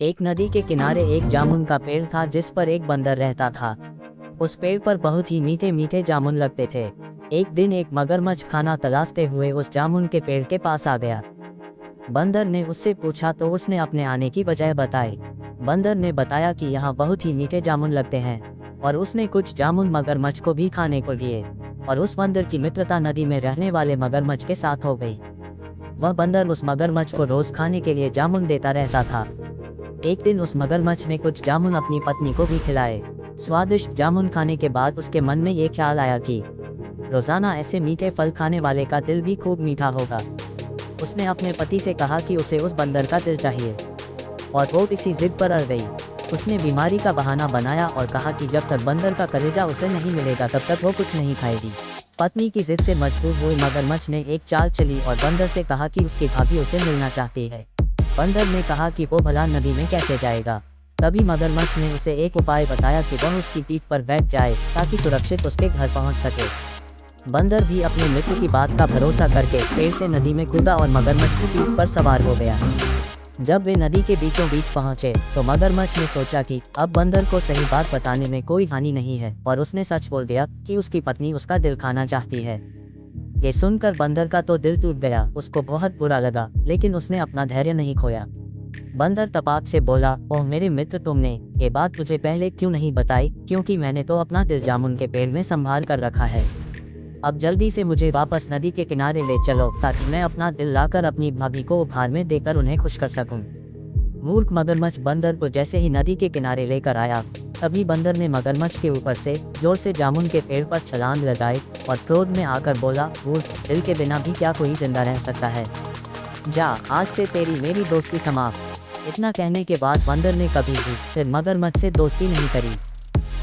एक नदी के किनारे एक जामुन का पेड़ था जिस पर एक बंदर रहता था। उस पेड़ पर बहुत ही मीठे मीठे जामुन लगते थे। एक दिन एक मगरमच्छ खाना तलाशते हुए उस जामुन के पेड़ के पास आ गया। बंदर ने उससे पूछा तो उसने अपने आने की वजह बताई। बंदर ने बताया कि यहाँ बहुत ही मीठे जामुन लगते हैं और उसने कुछ जामुन मगरमच्छ को भी खाने को दिए। और उस बंदर की मित्रता नदी में रहने वाले मगरमच्छ के साथ हो गई। वह बंदर उस मगरमच्छ को रोज खाने के लिए जामुन देता रहता था। एक दिन उस मगरमच्छ ने कुछ जामुन अपनी पत्नी को भी खिलाए। स्वादिष्ट जामुन खाने के बाद उसके मन में ये ख्याल आया कि रोजाना ऐसे मीठे फल खाने वाले का दिल भी खूब मीठा होगा। उसने अपने पति से कहा कि उसे उस बंदर का दिल चाहिए और वो इसी जिद पर अड़ गई। उसने बीमारी का बहाना बनाया और कहा कि जब तक बंदर का कलेजा उसे नहीं मिलेगा तब तक वो कुछ नहीं खाएगी। पत्नी की जिद से मजबूर हुई मगरमच्छ ने एक चाल चली और बंदर से कहा कि उसकी भाभी उसे मिलना चाहती है। बंदर ने कहा कि वो भला नदी में कैसे जाएगा। तभी मगरमच्छ ने उसे एक उपाय बताया कि वह उसकी पीठ पर बैठ जाए ताकि सुरक्षित उसके घर पहुंच सके। बंदर भी अपने मित्र की बात का भरोसा करके पेड़ से नदी में कूदा और मगरमच्छ की पीठ पर सवार हो गया। जब वे नदी के बीचों बीच पहुंचे तो मगरमच्छ ने सोचा कि अब बंदर को सही बात बताने में कोई हानि नहीं है और उसने सच बोल दिया कि उसकी पत्नी उसका दिल खाना चाहती है। ये सुनकर बंदर का तो दिल टूट गया। उसको बहुत बुरा लगा, लेकिन उसने अपना धैर्य नहीं खोया। बंदर तपाक से बोला, ओह मेरे मित्र, तुमने ये बात मुझे पहले क्यों नहीं बताई, क्योंकि मैंने तो अपना दिल जामुन के पेड़ में संभाल कर रखा है। अब जल्दी से मुझे वापस नदी के किनारे ले चलो ताकि मैं अपना दिल लाकर अपनी भाभी को उपहार में देकर उन्हें खुश कर सकूं। मूर्ख मगरमच्छ बंदर को जैसे ही नदी के किनारे लेकर आया, तभी बंदर ने मगरमच्छ के ऊपर से जोर से जामुन के पेड़ पर छलांग लगाई और क्रोध में आकर बोला, मूर्ख, दिल के बिना भी क्या कोई जिंदा रह सकता है। जा, आज से तेरी मेरी दोस्ती समाप्त। इतना कहने के बाद बंदर ने कभी भी फिर मगरमच्छ से दोस्ती नहीं करी।